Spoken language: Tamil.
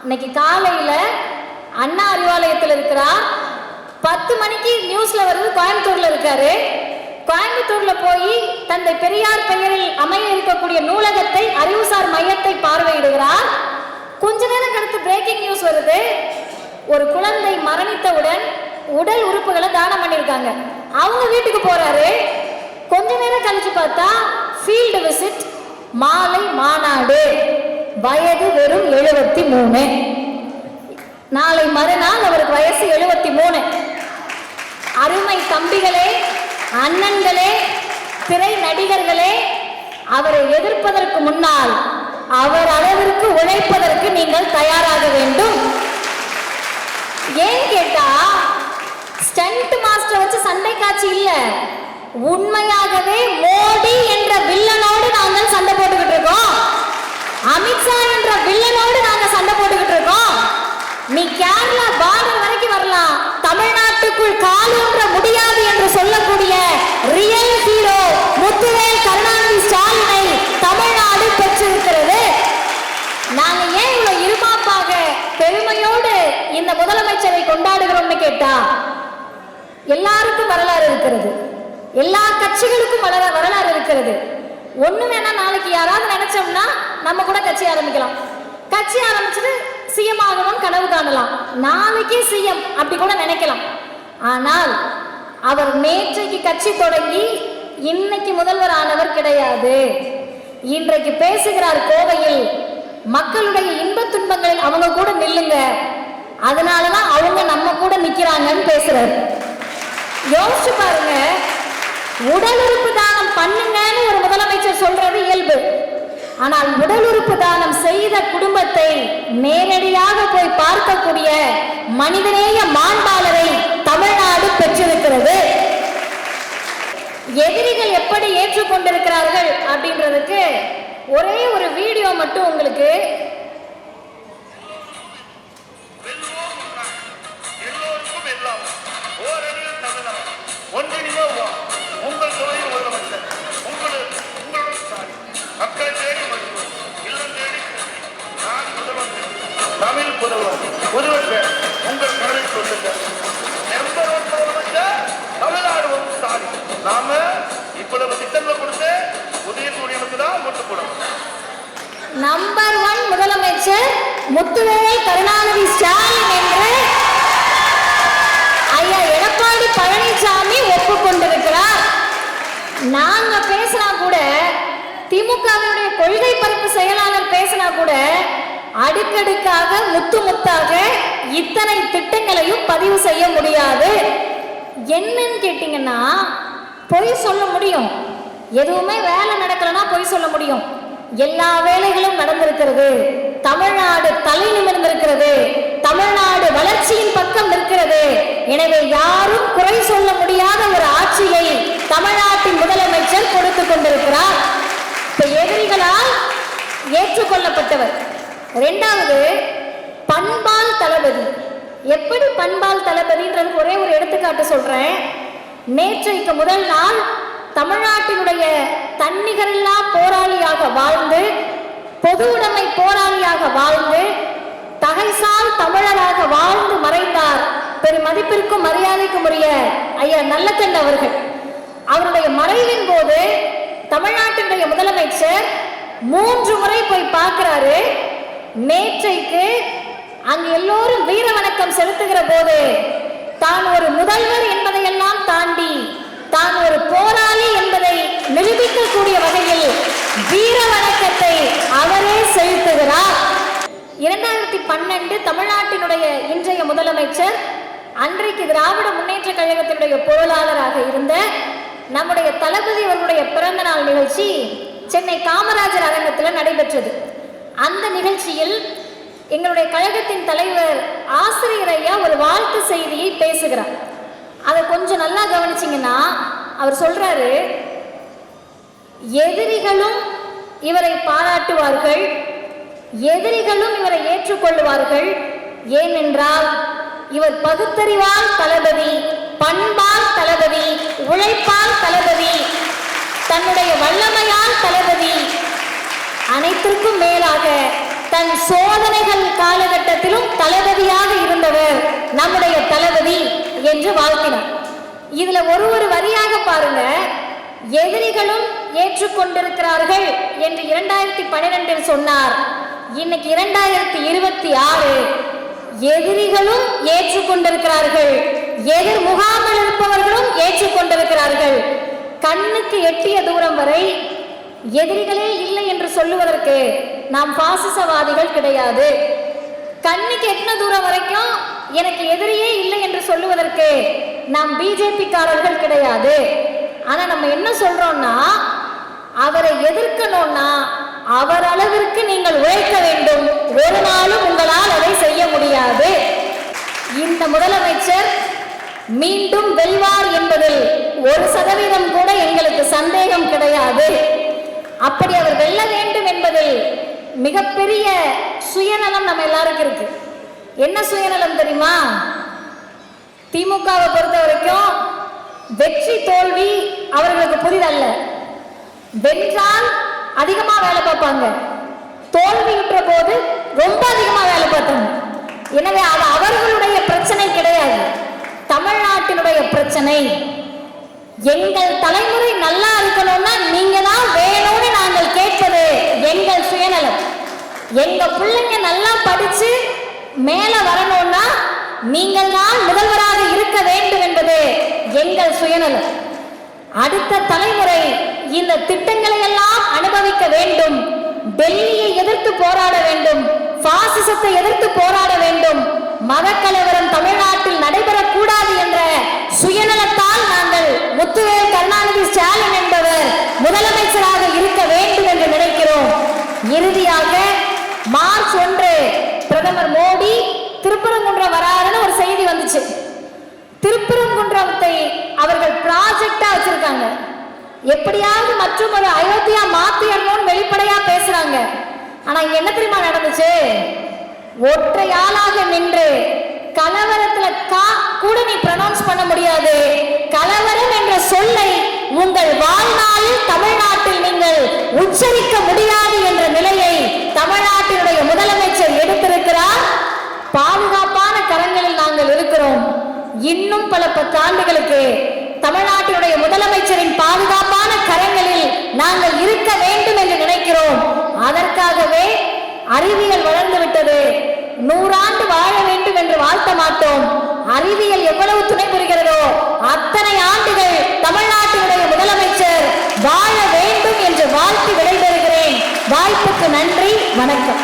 இன்னைக்கு காலையில் அண்ணா அறிவாலயத்தில் இருக்கிறார். 10 மணிக்கு நியூஸ்ல வருது கோயம்புத்தூர்ல இருக்காரு. கோயம்புத்தூர்ல போய் தந்தை பெரியார் பெயரில் அமைய இருக்கக்கூடிய நூலகத்தை, அறிவுசார் மையத்தை பார்வையிடுகிறார். கொஞ்ச நேரம் கழித்து பிரேக்கிங் நியூஸ் வருது. ஒரு குழந்தை மரணித்தவுடன் உடல் உறுப்புகளை தானம் பண்ணியிருக்காங்க. அவங்க வீட்டுக்கு போறாரு. கொஞ்ச நேரம் கழிச்சு பார்த்தா ஃபீல்டு விசிட், மாலை மாநாடு, வயது வெறும் 73. நாளை மறுநாள் அவருக்கு வயசு 73. அருமை தம்பிகளே, அண்ணன்களே, திரை நடிகர்களே, அவரை எதிர்ப்பதற்கு முன்னால் அவர் அளவிற்கு உழைப்பதற்கு நீங்கள் தயாராக வேண்டும். ஏன் கேட்டா, ஸ்டண்ட் மாஸ்டர் வச்சு சண்டை காட்சி இல்ல, உண்மையாகவே மோடி என்ற வில்லனோடு நாங்கள் சண்டை போட்டுக்கிட்டு இருக்கோம். அமித்ஷா என்ற வில்லனோடு நாங்கள் சண்டை போட்டுக்கிட்டு இருக்கோம். நீ கேரளா பார்டர் வரைக்கும் வரலாம், தமிழ்நாட்டுக்குள் காலூன்ற முடியாது என்று சொல்லக்கூடிய ரியல் ஹீரோ முத்துவேல் கருணாநிதி ஸ்டாலினை தமிழ்நாடு பெற்றிருக்கிறது. நாங்க ஏன் இவ்வளவு இருமாப்பாக பெருமையோடு இந்த முதலமைச்சரை கொண்டாடுகிறோம்னு கேட்டா, எல்லாருக்கும் வரலாறு இருக்கிறது, எல்லா கட்சிகளுக்கும் வரலாறு இருக்கிறது. ஒண்ணு வேணா நாளைக்கு யாராவது நினைச்சோம்னா நம்ம கூட கட்சி ஆரம்பிக்கலாம். கட்சி ஆரம்பிச்சுட்டு சிஎம் ஆகணும் கனவு காணலாம். நாளைக்கே சிஎம் அப்படி கூட நினைக்கலாம். ஆனால் அவர் நேற்றைக்கு கட்சி தொடங்கி இன்னைக்கு முதல்வர் ஆனவர் கிடையாது. இன்றைக்கு பேசுகிறார் கோவையில், மக்களுடைய இன்ப துன்பங்களில் அவங்க கூட நில்லுங்க, அதனாலதான் அவங்க நம்ம கூட நிக்கிறாங்கன்னு பேசுறாரு. யோசிச்சு பாருங்க, உடல் உறுப்பு தானம் பண்ணுங்கன்னு ஒரு முதலமைச்சர் சொல்றது இயல்பு. ஆனால் உடல் உறுப்பு தானம் செய்த குடும்பத்தை நேரடியாக போய் பார்க்கக்கூடிய மனிதநேய மாண்பாளரை தமிழ்நாடு பெற்றிருக்கிறது. எதிரிகள் எப்படி ஏற்றுக்கொண்டிருக்கிறார்கள் அப்படின்றதுக்கு ஒரே ஒரு வீடியோ மட்டும் உங்களுக்கு. தமிழ் புதல்வர் உங்கள் கனவை சொல்லுங்க. நம்பர் 1 முதலமைச்சர் தமிழ்நாடு ஒரு ஸ்டாலின். நாம இவ்வளவு திட்டங்களை கொடுத்து உதயசூரியனுக்கு தான் ஓட்டு போடணும். நம்பர் 1 முதலமைச்சர் முத்துவேல் கருணாநிதி ஸ்டாலின் என்று ஐயா எடப்பாடி பழனிசாமி ஒப்புக்கொண்டிருக்கிறார். நாங்க பேசினா கூட, திமுகவினுடைய கொள்கை பரப்பு செயலாளர் பேசினா கூட, அடுக்கடுக்காக முத்து முத்தாக இத்தனை திட்டங்களையும் பதிவு செய்ய முடியாது. என்னன்னு கேட்டீங்கன்னா, பொய் சொல்ல முடியும். எதுவுமே வேலை நடக்கலன்னா பொய் சொல்ல முடியும். எல்லா வேலைகளும் நடந்திருக்கிறது. தமிழ்நாடு தலை நிமிர்ந்திருக்கிறது. தமிழ்நாடு வளர்ச்சியின் பக்கம் நிற்கிறது. எனவே யாரும் குறை சொல்ல முடியாத ஒரு ஆட்சியை தமிழ்நாட்டின் முதலமைச்சர் கொடுத்துக் கொண்டிருக்கிறார். இப்ப எதிரிகளால் ஏற்றுக்கொள்ளப்பட்டவர். இரண்டாவது, பண்பால் தளபதி. எப்படி பண்பால் தளபதின்றது ஒரே ஒரு எடுத்துக்காட்டு சொல்றேன். நேற்றைக்கு முதல் நாள் தமிழ்நாட்டினுடைய தன்னிகரில்லா போராளியாக வாழ்ந்து, பொது உடைமை போராளியாக வாழ்ந்து, தகைசால் தமிழராக வாழ்ந்து மறைந்தார் பெருமதிப்பிற்கும் மரியாதைக்கும் உரிய ஐயா நல்லக்கண் அவர்கள். அவருடைய மறைவின் போது தமிழ்நாட்டினுடைய முதலமைச்சர் 3 முறை போய் பார்க்கிறாரு. நேற்றைக்கு அங்கு எல்லோரும் வீர வணக்கம் செலுத்துகிற போது, தான் ஒரு முதல்வர் என்பதையெல்லாம் தாண்டி தான் ஒரு போராளி என்பதை நிரூபிக்கக்கூடிய வகையில் வீர வணக்கத்தை அவரே செலுத்துகிறார். 2012 தமிழ்நாட்டினுடைய இன்றைய முதலமைச்சர், அன்றைக்கு திராவிட முன்னேற்ற கழகத்தினுடைய பொருளாளராக இருந்த நம்முடைய தளபதி அவர்களுடைய பிறந்த நாள் நிகழ்ச்சி சென்னை காமராஜர் அரங்கத்தில் நடைபெற்றது. அந்த நிகழ்ச்சியில் எங்களுடைய கழகத்தின் தலைவர் ஆசிரியர் ஐயா ஒரு வாழ்த்து செய்தியை பேசுகிறார். அதை கொஞ்சம் நல்லா கவனிச்சிங்கன்னா, அவர் சொல்றாரு, எதிரிகளும் இவரை பாராட்டுவார்கள், எதிரிகளும் இவரை ஏற்றுக்கொள்வார்கள். ஏனென்றால் இவர் பகுத்தறிவால் தளபதி, பண்பால் தளபதி, உழைப்பால் தளபதி, தன்னுடைய வல்லமையால் தளபதி, அனைத்திற்கும் மேலாக தன் சோதனைகள் காலகட்டத்தில் இதுல ஒரு வரியாக பாருங்க, எதிரிகளும் ஏற்றுக்கொண்டிருக்கிறார்கள் என்று 2012 சொன்னார். இன்னைக்கு 2026, எதிரிகளும் ஏற்றுக்கொண்டிருக்கிறார்கள், எதிர் முகாமில் இருப்பவர்களும் ஏற்றுக்கொண்டிருக்கிறார்கள். கண்ணுக்கு எட்டிய தூரம் வரை எதிரிகளே இல்லை என்று சொல்லுவதற்கு நாம் பாசிசவாதிகள் கிடையாது. கண்ணுக்கு எட்டின தூரம் வரைக்கும் எனக்கு எதிரியே இல்லை என்று சொல்லுவதற்கு நாம் பிஜேபி காரர்கள் கிடையாது. ஆனா நம்ம என்ன சொல்றோம்னா, அவரை எதிர்க்கணும்னா அவர் அளவிற்கு நீங்கள் உழைக்க வேண்டும். ஒரு நாளும் உங்களால் அதை செய்ய முடியாது. இந்த முதலமைச்சர் மீண்டும் வெல்வார் என்பதில் 1% கூட எங்களுக்கு சந்தேகம் கிடையாது. அப்படி அவர் வெல்ல வேண்டும் என்பதில் மிகப்பெரிய சுயநலம் நம்ம எல்லாருக்கும் இருக்கு. என்ன சுயநலம் தெரியுமா? திமுகவை பொறுத்த வரைக்கும் வெற்றி தோல்வி அவர்களுக்கு புரிதல்ல. வென்றால் அதிகமா வேலை பார்ப்பாங்க, தோல்வியுற்ற போது ரொம்ப அதிகமா வேலை பார்த்தாங்க. எனவே அது அவர்களுடைய பிரச்சனை கிடையாது, தமிழ்நாட்டினுடைய பிரச்சனை. எங்கள் தலைமுறை நல்லா இருக்கணும்னா நீங்க தான் வேணும்னு நாங்கள் கேட்பது எங்கள் சுயநலம். எங்க பிள்ளைங்க நல்லா படிச்சு மேல வரணும்னா நீங்கள் தான் முதல்வராக இருக்க வேண்டும் என்பது எங்கள் சுயநலம். அடுத்த தலைமுறை இந்த திட்டங்களை எல்லாம் அனுபவிக்க வேண்டும். டெல்லியை எதிர்த்து போராட வேண்டும், பாசிசத்தை எதிர்த்து போராட வேண்டும், மதக்கலவரம் தமிழ்நாட்டில் நடைபெறக்கூடாது என்ற சுயநலத்தால் நாங்கள் முத்துவேல் கருணாநிதி ஸ்டாலின் என்பவர் முதலமைச்சராக இருக்க வேண்டும் என்று நினைக்கிறோம். இறுதியாக மார்ச் 1 பிரதமர் மோடி திருப்பரங்குன்றம் வராருன்னு ஒரு செய்தி வந்துச்சு. திருப்பரங்குன்றத்தை அவர்கள் ப்ராஜெக்டா வச்சிருக்காங்க. எப்படியாவது மற்றும் ஒரு அயோத்தியா மாத்திரணும்னு வெளிப்படையா பேசுறாங்க. ஆனா இங்க என்ன தெரியுமா நடந்துச்சு? ஒற்றை ஆளாக நின்று கலவரத்துல கூட நீ ப்ரொனவுன்ஸ் பண்ண முடியாது. கலவரம் என்ற சொல்லை உங்கள் வாழ்நாளில் தமிழ்நாட்டில் நீங்கள் உச்சரிக்க முடியாது என்ற நிலையை தமிழ்நாட்டினுடைய முதலமைச்சர் எடுத்திருக்கிறார். பாதுகாப்பான கரங்களில் நாங்கள் இருக்கிறோம். இன்னும் பல 10 ஆண்டுகளுக்கு தமிழ்நாட்டினுடைய முதலமைச்சரின் பாதுகாப்பான கரங்களில் நாங்கள் இருக்க வேண்டும் என்று நினைக்கிறோம். அதற்காகவே அறிவியல் வளர்ந்து விட்டது, 100 ஆண்டு வாழ வேண்டும் என்று வாழ்த்த மாட்டோம். அறிவியல் எவ்வளவு துணை புரிகிறதோ அத்தனை ஆண்டுகள் தமிழ்நாட்டினுடைய முதலமைச்சர் வாழ வேண்டும் என்று வாழ்த்து விடைபெறுகிறேன். வாய்ப்புக்கு நன்றி, வணக்கம்.